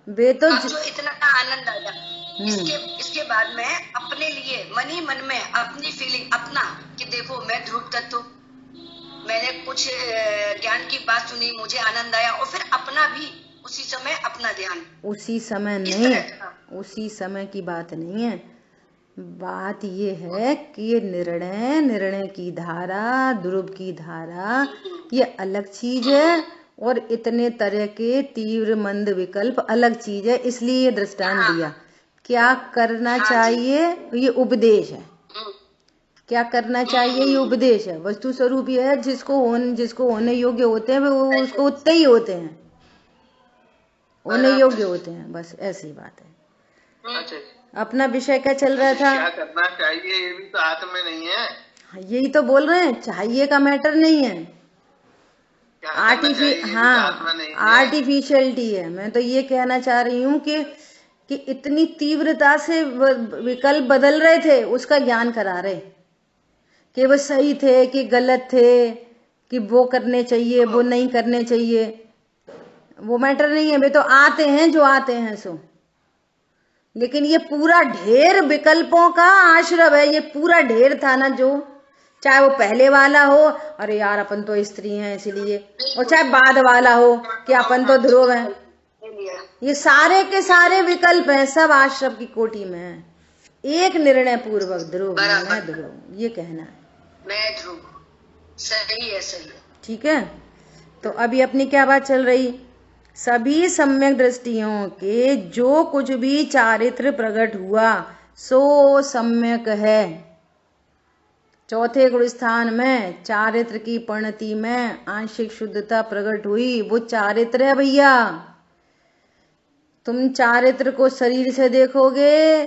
वे तो जो इतना आनंद आया, इसके बाद में अपने लिए मन में अपनी फीलिंग अपना कि देखो मैं ध्रुव तत्व, मैंने कुछ ज्ञान की बात सुनी, मुझे आनंद आया, और फिर अपना भी उसी समय अपना ध्यान, उसी समय नहीं, उसी समय की बात नहीं है, बात ये है कि ये निर्णय की धारा, ध्रुव की धारा, ये अलग चीज है, और इतने तरह के तीव्र मंद विकल्प अलग चीज है, इसलिए ये दृष्टांत दिया। क्या करना चाहिए, ये उपदेश है, क्या करना चाहिए, ये उपदेश है। वस्तु स्वरूप ये है, जिसको होने योग्य होते हैं वो उसको उतने ही होते हैं, होने योग्य होते हैं, बस ऐसी बात है। अच्छा, अपना विषय क्या चल रहा था? क्या करना चाहिए, ये भी तो हाथ में नहीं है। यही तो बोल रहे हैं, चाहिए का मैटर नहीं है, आर्टिफिशियलिटी है। मैं तो ये कहना चाह रही हूँ कि इतनी तीव्रता से विकल्प बदल रहे थे, उसका ज्ञान करा रहे कि वो सही थे कि गलत थे, कि वो करने चाहिए वो नहीं करने चाहिए, वो मैटर नहीं है। वे तो आते हैं जो आते हैं सो, लेकिन ये पूरा ढेर विकल्पों का आश्रव है, ये पूरा ढेर था ना, जो चाहे वो पहले वाला हो, अरे यार अपन तो स्त्री हैं इसलिए, और चाहे बाद वाला हो कि अपन तो ध्रुव हैं, ये सारे के सारे विकल्प हैं, सब आश्रव की कोटि में है। एक निर्णय पूर्वक ध्रुव, मैं ध्रुव, ये कहना है, मैं ध्रुव, सही है, सही है। ठीक है। तो अभी अपनी क्या बात चल रही, सभी सम्यक दृष्टियों के जो कुछ भी चारित्र प्रकट हुआ सो सम्यक है। चौथे गुण स्थान में चारित्र की परिणति में आंशिक शुद्धता प्रकट हुई, वो चारित्र है भैया। तुम चारित्र को शरीर से देखोगे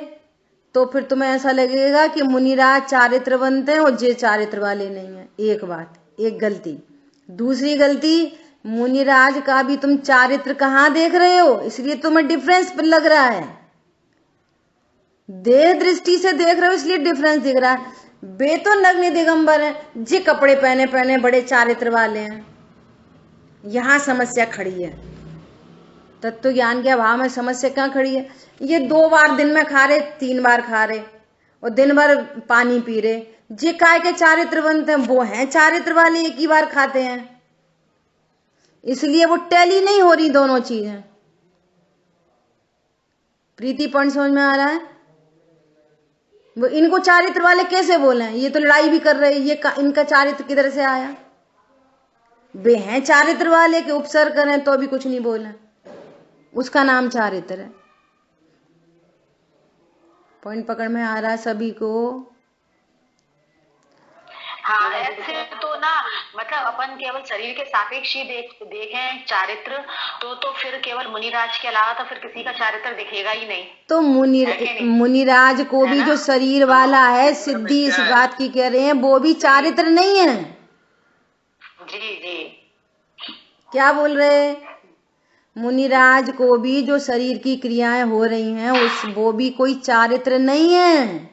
तो फिर तुम्हें ऐसा लगेगा कि मुनिराज चारित्र बनते हैं और जे चारित्र वाले नहीं है। एक बात, एक गलती। दूसरी गलती, मुनिराज का भी तुम चारित्र कहाँ देख रहे हो, इसलिए तुम्हें डिफरेंस लग रहा है। देह दृष्टि से देख रहे हो इसलिए डिफरेंस दिख रहा है। वे तो नग्न दिगंबर हैं, जे कपड़े पहने पहने बड़े चारित्र वाले हैं। यहां समस्या खड़ी है, तत्व ज्ञान के अभाव में समस्या कहाँ खड़ी है। ये 2 बार दिन में खा रहे, 3 बार खा रहे और दिन भर पानी पी रहे, जे काय के चारित्र बनते हैं, वो हैं चारित्र वाले, एक ही बार खाते हैं, इसलिए वो टैली नहीं हो रही दोनों चीजें। प्रीति पॉइंट समझ में आ रहा है? वो इनको चारित्र वाले कैसे बोले, ये तो लड़ाई भी कर रहे, ये इनका चारित्र किधर से आया। वे हैं चारित्र वाले के उपसर्ग करें तो भी कुछ नहीं बोले, उसका नाम चारित्र है। पॉइंट पकड़ में आ रहा है सभी को? हाँ, ऐसे तो ना, मतलब अपन केवल शरीर के सापेक्ष ही देखें चारित्र तो फिर केवल मुनिराज के अलावा तो फिर किसी का चारित्र दिखेगा ही नहीं। तो मुनिराज को भी जो शरीर वाला है, सिद्धि इस बात की कह रहे हैं, वो भी चारित्र नहीं है। जी जी, क्या बोल रहे? मुनिराज को भी जो शरीर की क्रियाएं हो रही हैं वो भी कोई चारित्र नहीं है,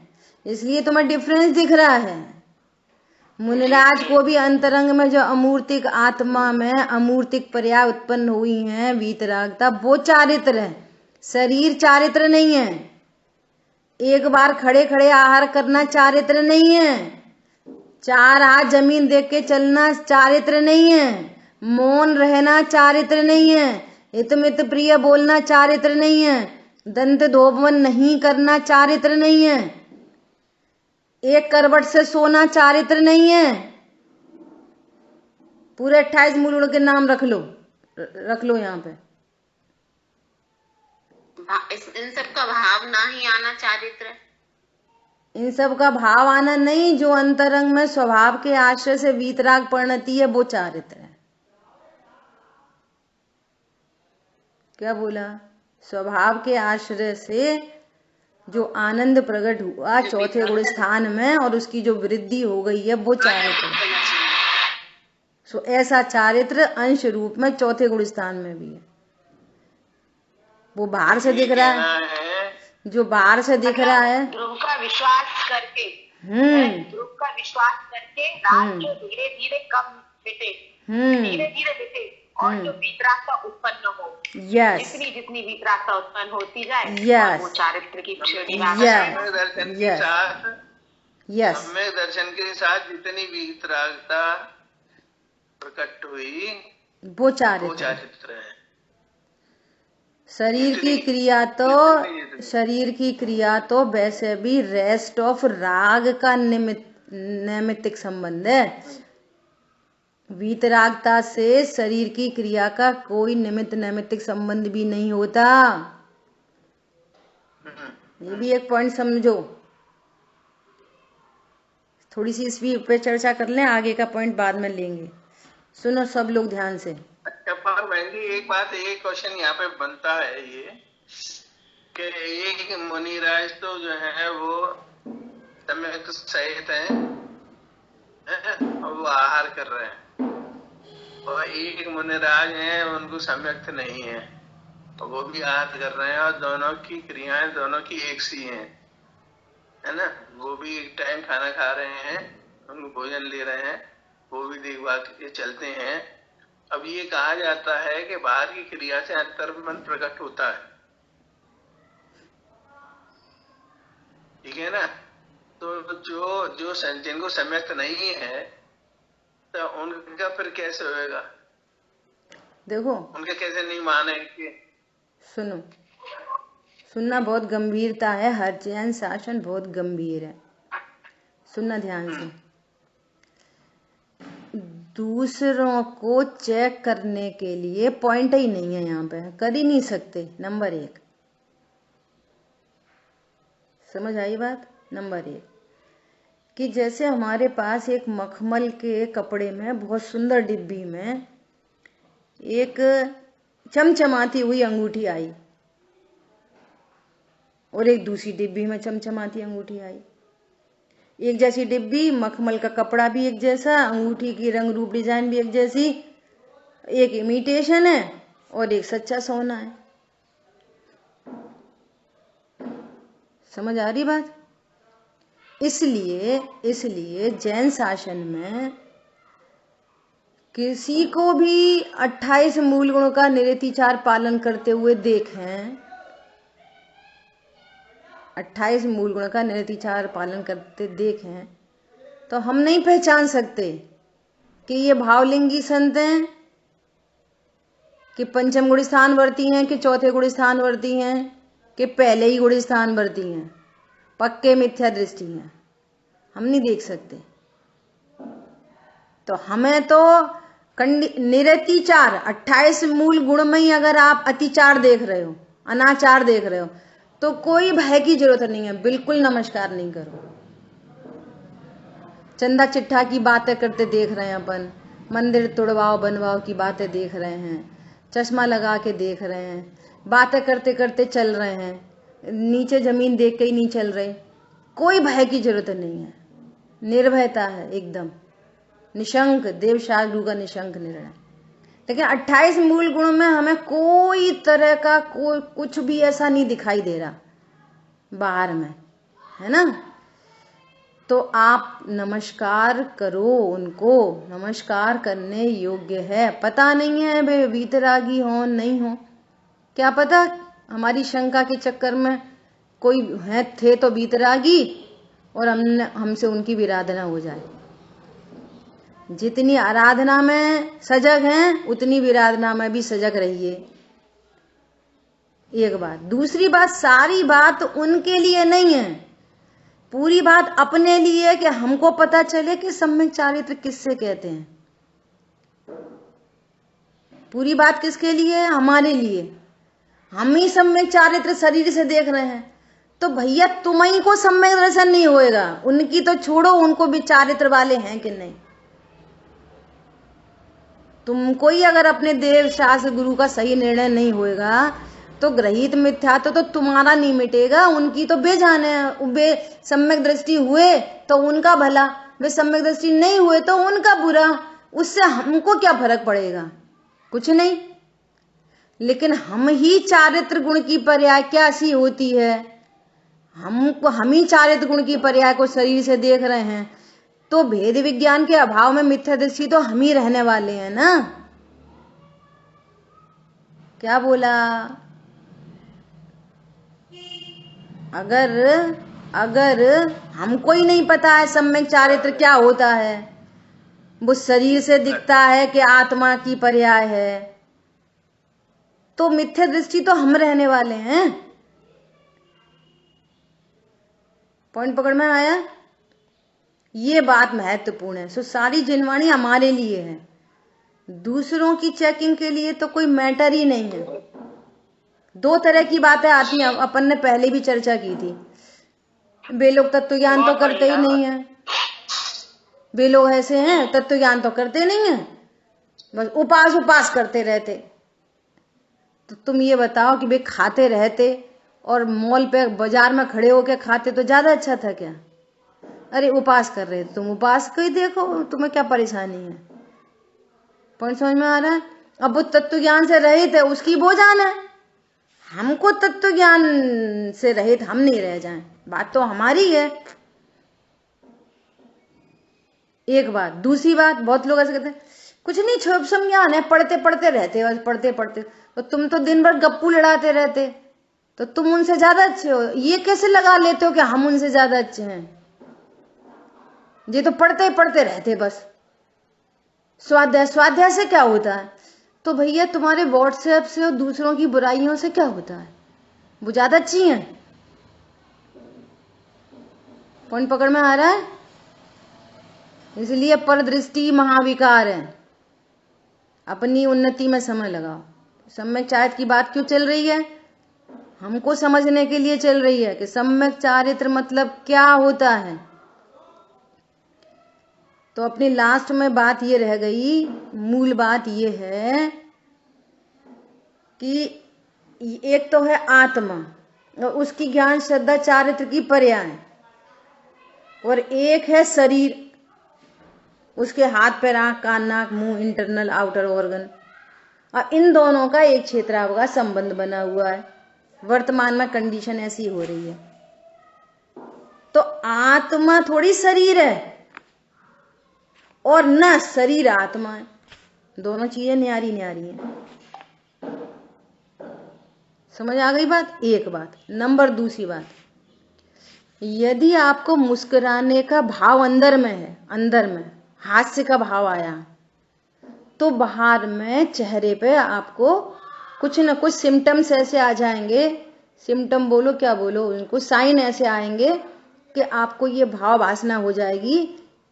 इसलिए तुम्हें डिफरेंस दिख रहा है। मुनिराज को भी अंतरंग में जो अमूर्तिक आत्मा में अमूर्तिक पर्याय उत्पन्न हुई हैं वीतरागता, वो चारित्र है, शरीर चारित्र नहीं है। एक बार खड़े खड़े आहार करना चारित्र नहीं है, 4 हाथ जमीन देख के चलना चारित्र नहीं है, मौन रहना चारित्र नहीं है, हितमित प्रिय बोलना चारित्र नहीं है, दंत धोवन नहीं करना चारित्र नहीं है, एक करवट से सोना चारित्र नहीं है। पूरे 28 मूल के नाम रख लो यहाँ पे। इन सब का भाव ना ही आना चारित्र, इन सब का भाव आना नहीं, जो अंतरंग में स्वभाव के आश्रय से वीतराग परिणति है वो चारित्र है। क्या बोला? स्वभाव के आश्रय से जो आनंद प्रकट हुआ चौथे गुण स्थान में और उसकी जो वृद्धि हो गई है वो चारित्र है। सो ऐसा चारित्र अंश रूप में चौथे गुण स्थान में भी है। वो बाहर से दिख रहा है, जो बाहर से दिख रहा है, ध्रुव का विश्वास करके, ध्रुव का विश्वास करके राज जो धीरे धीरे कम मिटे, धीरे धीरे मिटे, और जो वीतरागता उत्पन्न हो, जितनी जितनी वीतरागता उत्पन्न होती जाए, वो चारित्र की श्रेणी में सम्यक दर्शन के साथ जितनी वीतरागता प्रकट हुई वो चारित्र है। शरीर की क्रिया तो वैसे भी रेस्ट ऑफ राग का नैमित्तिक संबंध है। वीतरागता से शरीर की क्रिया का कोई नैमित्तिक संबंध भी नहीं होता। ये भी एक पॉइंट समझो। थोड़ी सी इस पे चर्चा कर लें, आगे का पॉइंट बाद में लेंगे। सुनो सब लोग ध्यान से। एक बात, एक क्वेश्चन यहाँ पे बनता है ये कि एक मुनिराज तो जो है वो सम्यक सहित है और वो आहार कर रहे हैं, और एक मुनिराज हैं उनको सम्यक नहीं है और वो भी आहार कर रहे हैं, और दोनों की क्रियाएं दोनों की एक सी हैं, है ना। वो भी एक टाइम खाना खा रहे हैं, उनको भोजन ले रहे हैं, वो भी देखभाल के चलते हैं। अब ये कहा जाता है कि बाहर की क्रिया से अंतर्मन प्रकट होता है, ठीक है ना। तो जो जिनको सम्यक नहीं है तो उनका फिर कैसे होएगा? देखो उनके कैसे नहीं मानेंगे? सुनना बहुत गंभीरता है, हर जैन शासन बहुत गंभीर है, सुनना ध्यान से। दूसरों को चेक करने के लिए पॉइंट ही नहीं है यहाँ पे, कर ही नहीं सकते। नंबर 1, समझ आई बात? नंबर 1 कि जैसे हमारे पास एक मखमल के कपड़े में बहुत सुंदर डिब्बी में एक चमचमाती हुई अंगूठी आई और एक दूसरी डिब्बी में चमचमाती अंगूठी आई। एक जैसी डिब्बी, मखमल का कपड़ा भी एक जैसा, अंगूठी की रंग रूप डिजाइन भी एक जैसी, एक इमिटेशन है और एक सच्चा सोना है। समझ आ रही बात? इसलिए जैन शासन में किसी को भी 28 मूल गुणों का निरतिचार पालन करते हुए देखें, 28 मूल गुण का निरतिचार पालन करते देखें तो हम नहीं पहचान सकते कि ये भावलिंगी संत हैं, कि पंचम गुण स्थान वर्ती हैं, कि चौथे गुण स्थान वर्ती हैं, कि पहले ही गुण स्थान वर्ती हैं। पक्के मिथ्या दृष्टि हैं, हम नहीं देख सकते। तो हमें तो निरतिचार 28 मूल गुण में ही अगर आप अतिचार देख रहे हो, अनाचार देख रहे हो, तो कोई भय की जरूरत नहीं है, बिल्कुल नमस्कार नहीं करो। चंदा चिट्ठा की बातें करते देख रहे हैं अपन, मंदिर तोड़वाओ बनवाओ की बातें देख रहे हैं, चश्मा लगा के देख रहे हैं, बातें करते करते चल रहे हैं, नीचे जमीन देख के ही नहीं चल रहे। कोई भय की जरूरत नहीं है, निर्भयता है एकदम, निशंक, देव शास्त्रु का निशंक निर्णय। लेकिन 28 मूल गुणों में हमें कोई तरह का कुछ भी ऐसा नहीं दिखाई दे रहा बाहर में, है ना। तो आप नमस्कार करो उनको, नमस्कार करने योग्य है। पता नहीं है वे वीतरागी हो नहीं हो, क्या पता हमारी शंका के चक्कर में कोई है थे तो वीतरागी और हमसे उनकी विराधना हो जाए। जितनी आराधना में सजग हैं उतनी विराधना में भी सजग रहिए। एक बात। दूसरी बात, सारी बात उनके लिए नहीं है, पूरी बात अपने लिए है कि हमको पता चले कि सम्यक चारित्र किससे कहते हैं। पूरी बात किसके लिए है? हमारे लिए। हम ही सम्यक चारित्र शरीर से देख रहे हैं, तो भैया तुम्हीं को सम्यक दर्शन नहीं होएगा, उनकी तो छोड़ो, उनको भी चारित्र वाले हैं कि नहीं। तुमको ही अगर अपने देव शास्त्र गुरु का सही निर्णय नहीं होएगा तो ग्रहित मिथ्या तो तुम्हारा नहीं मिटेगा, उनकी तो बेजान है। वे सम्यक दृष्टि हुए तो उनका भला, वे सम्यक दृष्टि नहीं हुए तो उनका बुरा। उससे हमको क्या फर्क पड़ेगा? कुछ नहीं। लेकिन हम ही चारित्र गुण की पर्याय क्या सी होती है, हम ही चारित्र गुण की पर्याय को शरीर से देख रहे हैं, तो भेद विज्ञान के अभाव में मिथ्या दृष्टि तो हम ही रहने वाले हैं ना। क्या बोला? अगर हमको ही नहीं पता है सम्यक चारित्र क्या होता है, वो शरीर से दिखता है कि आत्मा की पर्याय है, तो मिथ्या दृष्टि तो हम रहने वाले हैं। पॉइंट पकड़ में आया? ये बात महत्वपूर्ण है। सो सारी जिनवाणी हमारे लिए है, दूसरों की चेकिंग के लिए तो कोई मैटर ही नहीं है। दो तरह की बातें आती हैं, अपन ने पहले भी चर्चा की थी। वे लोग तत्व ज्ञान तो करते ही नहीं है, वे लोग ऐसे हैं तत्व ज्ञान तो करते नहीं है, बस उपास करते रहते। तो तुम ये बताओ कि वे खाते रहते और मॉल पे बाजार में खड़े होके खाते तो ज्यादा अच्छा था क्या? अरे उपास कर रहे तुम, उपास को ही देखो, तुम्हें क्या परेशानी है। पॉइंट समझ में आ रहा है? अब वो तत्व ज्ञान से रहित है, उसकी वो जान है। हमको तत्व ज्ञान से रहित हम नहीं रह जाएं, बात तो हमारी है। एक बात। दूसरी बात, बहुत लोग ऐसे कहते हैं कुछ नहीं छोप ज्ञान है, पढ़ते पढ़ते रहते, बस पढ़ते पढ़ते। तो तुम तो दिन भर गप्पू लड़ाते रहते, तो तुम उनसे ज्यादा अच्छे हो। ये कैसे लगा लेते हो कि हम उनसे ज्यादा अच्छे हैं? ये तो पढ़ते पढ़ते रहते बस। स्वाध्याय से क्या होता है? तो भैया तुम्हारे व्हाट्सएप से और दूसरों की बुराइयों से क्या होता है? वो ज्यादा अच्छी हैं। पॉइंट पकड़ में आ रहा है? इसलिए परदृष्टि महाविकार है। अपनी उन्नति में समय लगाओ। सम्यक चारित्र की बात क्यों चल रही है? हमको समझने के लिए चल रही है कि सम्यक चारित्र मतलब क्या होता है। तो अपनी लास्ट में बात ये रह गई, मूल बात ये है कि एक तो है आत्मा और उसकी ज्ञान श्रद्धा चारित्र की पर्याय, और एक है शरीर, उसके हाथ पैर आंख कान नाक मुंह इंटरनल आउटर ऑर्गन, और इन दोनों का एक क्षेत्रावकाश संबंध बना हुआ है। वर्तमान में कंडीशन ऐसी हो रही है। तो आत्मा थोड़ी शरीर है और न शरीर आत्मा है, दोनों चीजें न्यारी न्यारी हैं। समझ आ गई बात? एक बात। नंबर दूसरी बात, यदि आपको मुस्कुराने का भाव अंदर में है, अंदर में हास्य का भाव आया, तो बाहर में चेहरे पे आपको कुछ न कुछ सिम्टम्स ऐसे आ जाएंगे, सिम्टम बोलो क्या बोलो उनको, साइन ऐसे आएंगे कि आपको ये भाव वासना हो जाएगी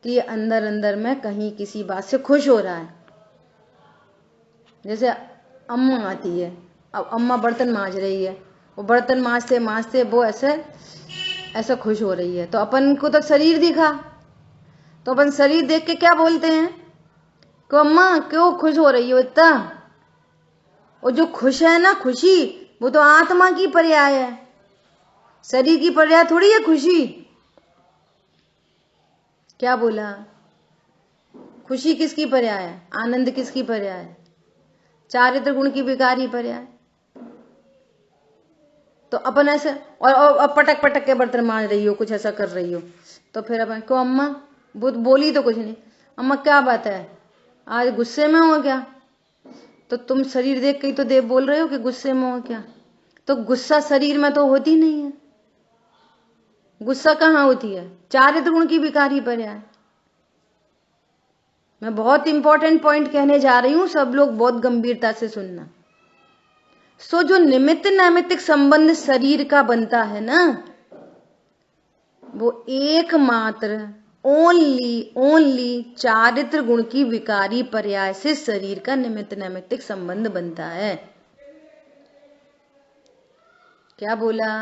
कि ये अंदर अंदर में कहीं किसी बात से खुश हो रहा है। जैसे अम्मा आती है, अब अम्मा बर्तन मांज रही है, वो बर्तन मांजते मांजते वो ऐसे खुश हो रही है, तो अपन को तो शरीर दिखा, तो अपन शरीर देख के क्या बोलते हैं कि अम्मा क्यों खुश हो रही हो इतना? और जो खुश है ना, खुशी वो तो आत्मा की पर्याय है, शरीर की पर्याय थोड़ी है खुशी। क्या बोला? खुशी किसकी पर्याय है? आनंद किसकी पर्याय है? चारित्र गुण की विकारी पर्याय। तो अपन ऐसे और पटक पटक के बर्तन मांज रही हो, कुछ ऐसा कर रही हो, तो फिर अपन क्यों अम्मा बोली तो कुछ नहीं, अम्मा क्या बात है आज गुस्से में हो क्या? तो तुम शरीर देख के ही तो देव बोल रहे हो कि गुस्से में हो क्या? तो गुस्सा शरीर में तो होती नहीं है, गुस्सा कहाँ होती है? चारित्र गुण की विकारी पर्याय। मैं बहुत इंपॉर्टेंट पॉइंट कहने जा रही हूं, सब लोग बहुत गंभीरता से सुनना। सो जो निमित्त नैमित्तिक संबंध शरीर का बनता है ना, वो एकमात्र ओनली चारित्र गुण की विकारी पर्याय से शरीर का निमित्त नैमित्तिक संबंध बनता है। क्या बोला?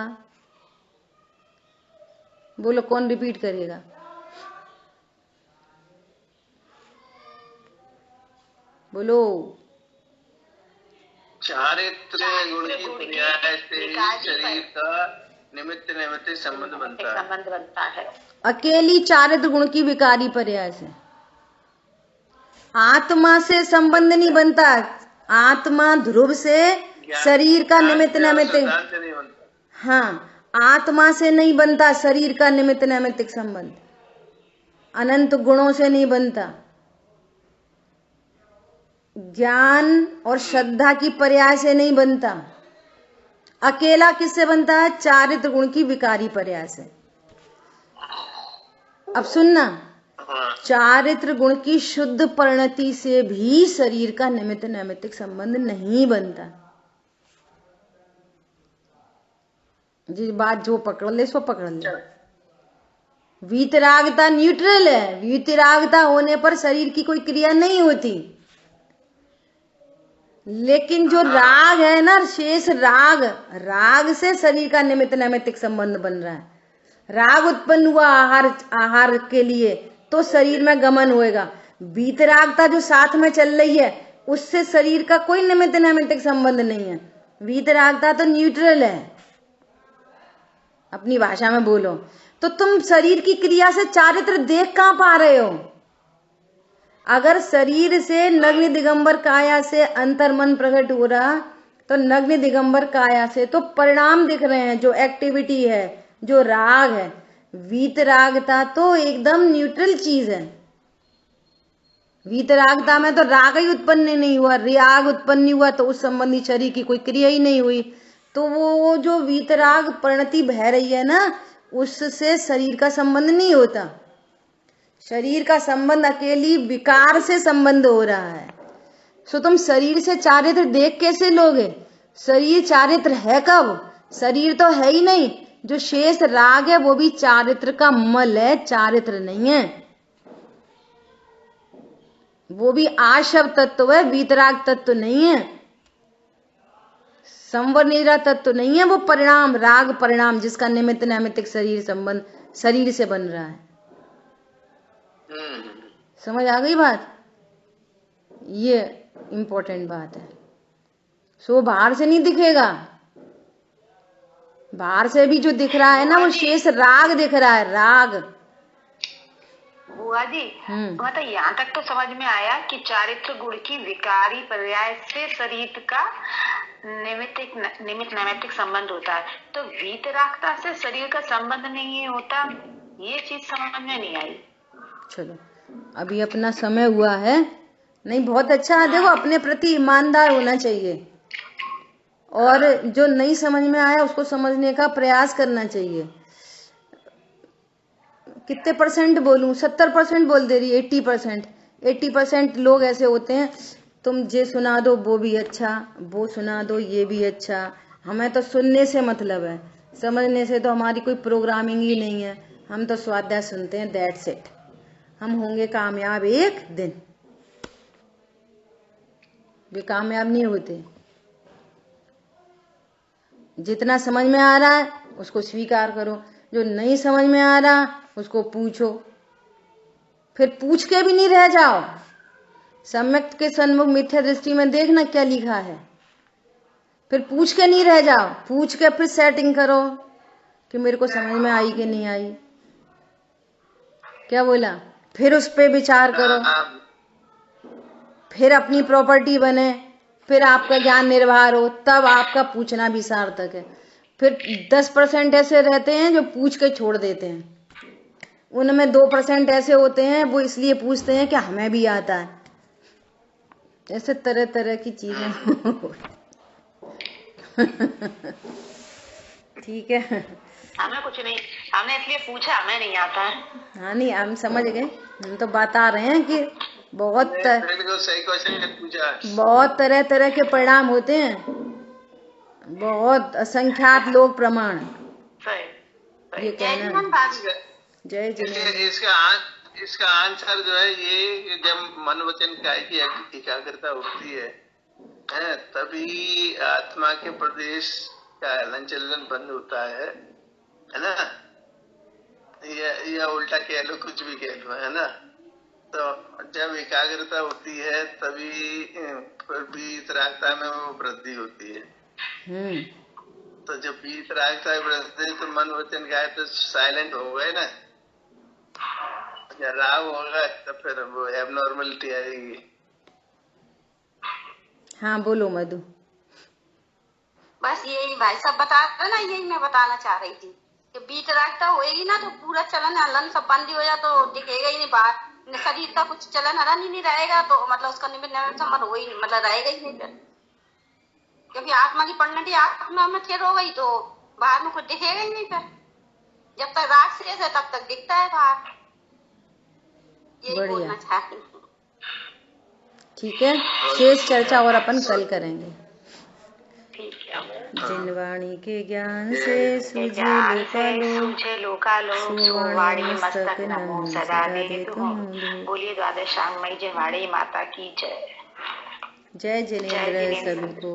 बोलो, कौन रिपीट करेगा? बोलो। चारित्र गुण की पर्याय से ही शरीर का निमित्त नैमित्तिक संबंध बनता है। अकेली चारित्र गुण की विकारी पर्याय से आत्मा से संबंध नहीं बनता। आत्मा ध्रुव से शरीर का निमित्त नैमित्तिक, हाँ, आत्मा से नहीं बनता शरीर का निमित्त नैमित्तिक संबंध, अनंत गुणों से नहीं बनता, ज्ञान और श्रद्धा की पर्याय से नहीं बनता। अकेला किससे बनता है? चारित्र गुण की विकारी पर्याय से। अब सुनना, चारित्र गुण की शुद्ध परिणति से भी शरीर का निमित्त नैमित्तिक संबंध नहीं बनता। जिस बात जो पकड़ ले सो पकड़ ले। वीतरागता न्यूट्रल है, वीतरागता होने पर शरीर की कोई क्रिया नहीं होती, लेकिन जो राग है ना, शेष राग से शरीर का निमित्त नैमित्तिक संबंध बन रहा है। राग उत्पन्न हुआ आहार के लिए तो शरीर में गमन होएगा। वीतरागता जो साथ में चल रही है उससे शरीर का कोई निमित्त नैमित्तिक संबंध नहीं है। वीतरागता तो न्यूट्रल है, अपनी भाषा में बोलो। तो तुम शरीर की क्रिया से चारित्र देख कहां पा रहे हो? अगर शरीर से नग्न दिगंबर काया से अंतर्मन प्रकट हो रहा, तो नग्न दिगंबर काया से तो परिणाम दिख रहे हैं, जो एक्टिविटी है, जो राग है। वीतरागता तो एकदम न्यूट्रल चीज है। वीतरागता में तो राग ही उत्पन्न नहीं हुआ, राग उत्पन्न नहीं हुआ तो उस संबंधी शरीर की कोई क्रिया ही नहीं हुई। तो वो जो वीतराग परिणति बह रही है ना, उससे शरीर का संबंध नहीं होता। शरीर का संबंध अकेली विकार से संबंध हो रहा है। सो तुम शरीर से चारित्र देख कैसे लोगे? शरीर चारित्र है कब? शरीर तो है ही नहीं। जो शेष राग है वो भी चारित्र का मल है, चारित्र नहीं है। वो भी आशव तत्व है, वीतराग तत्व नहीं है, संवरनीरा तत्व नहीं है। वो परिणाम, राग परिणाम, जिसका निमित्त नैमित्तिक शरीर संबंध शरीर से बन रहा है। समझ आ गई बात? ये इंपॉर्टेंट बात है। सो बाहर से नहीं दिखेगा, बाहर से भी जो दिख रहा है ना, वो शेष राग दिख रहा है, राग। बुआ जी, मतलब यहाँ तक तो समझ में आया कि चारित्र गुण की विकारी पर्याय से शरीर का निमित्त नैमित्तिक संबंध होता है। तो वीतरागता से शरीर का संबंध नहीं होता, ये चीज समझ में नहीं आई। चलो, अभी अपना समय हुआ है। नहीं, बहुत अच्छा। देखो, अपने प्रति ईमानदार होना चाहिए, और जो नहीं समझ में आया उसको समझने का प्रयास करना चाहिए। कितने परसेंट बोलूं? 70% बोल दे रही, 80%। 80% लोग ऐसे होते हैं, तुम ये सुना दो वो भी अच्छा, वो सुना दो ये भी अच्छा, हमें तो सुनने से मतलब है, समझने से तो हमारी कोई प्रोग्रामिंग ही नहीं है। हम तो स्वाध्याय सुनते हैं, दैट्स इट। हम होंगे कामयाब एक दिन। वे कामयाब नहीं होते। जितना समझ में आ रहा है उसको स्वीकार करो, जो नहीं समझ में आ रहा उसको पूछो। फिर पूछ के भी नहीं रह जाओ, सम्यक के सन्मुख मिथ्या दृष्टि में देखना क्या लिखा है। फिर पूछ के नहीं रह जाओ, पूछ के फिर सेटिंग करो कि मेरे को समझ में आई कि नहीं आई। क्या बोला? फिर उस पे विचार करो, फिर अपनी प्रॉपर्टी बने, फिर आपका ज्ञान निर्भर हो, तब आपका पूछना भी सार्थक है। फिर 10% ऐसे रहते हैं जो पूछ के छोड़ देते हैं, उनमें 2% ऐसे होते हैं वो इसलिए पूछते हैं कि हमें भी आता है। ऐसे तरह तरह की चीजें ठीक है, हमें कुछ नहीं, हमने इसलिए पूछा, हमें नहीं आता है। हाँ नहीं, हम समझ गए, हम तो बता रहे हैं कि बहुत सही क्वेश्चन पूछा। बहुत तरह तरह के परिणाम होते हैं, बहुत असंख्यात लोग प्रमाण। सही ये कहना है। जय जिनेंद्र। इसका आंसर जो है ये, जब मन वचन काया की एकाग्रता होती है तभी आत्मा के प्रदेश का हलन चलन बंद होता है ना। या उल्टा कह लो, कुछ भी कह लो, है ना। तो जब एकाग्रता होती है तभी वीतरागता में वो वृद्धि होती है। तो जब वीतरागता वृद्धि तो मन वचन काया तो साइलेंट हो गए ना, राग होगा तो फिर वो एबनॉर्मलिटी आएगी। हाँ बोलो मधु। बस यही भाई सब बता रहे ना, यही मैं बताना चाह रही थी कि वीतरागता होएगी ना तो पूरा चलन हलन सब बंद हो जा तो दिखेगा ही नहीं बाहर, शरीर का कुछ चलन हलन ही नहीं रहेगा, तो मतलब उसका निमित्त संबंध हो ही नहीं, मतलब रहेगा ही नहीं फिर, क्योंकि आत्मा की परिणति आत्मा में स्थिर हो गई तो बाहर में कुछ दिखेगा ही नहीं फिर। जब तक राग शेष है तब तक दिखता है बाहर। यही बोलना चाह रही हूँ। ठीक है, शेष चर्चा और अपन कल करेंगे। ठीक है। जिनवाणी के ज्ञान से सूझे लोकालोक, सुवाणी मस्तक नमो सदा दे तुम। बोलिए द्वादशांगमयी जिनवाणी माता की जय। जय जिनेंद्र सभी को।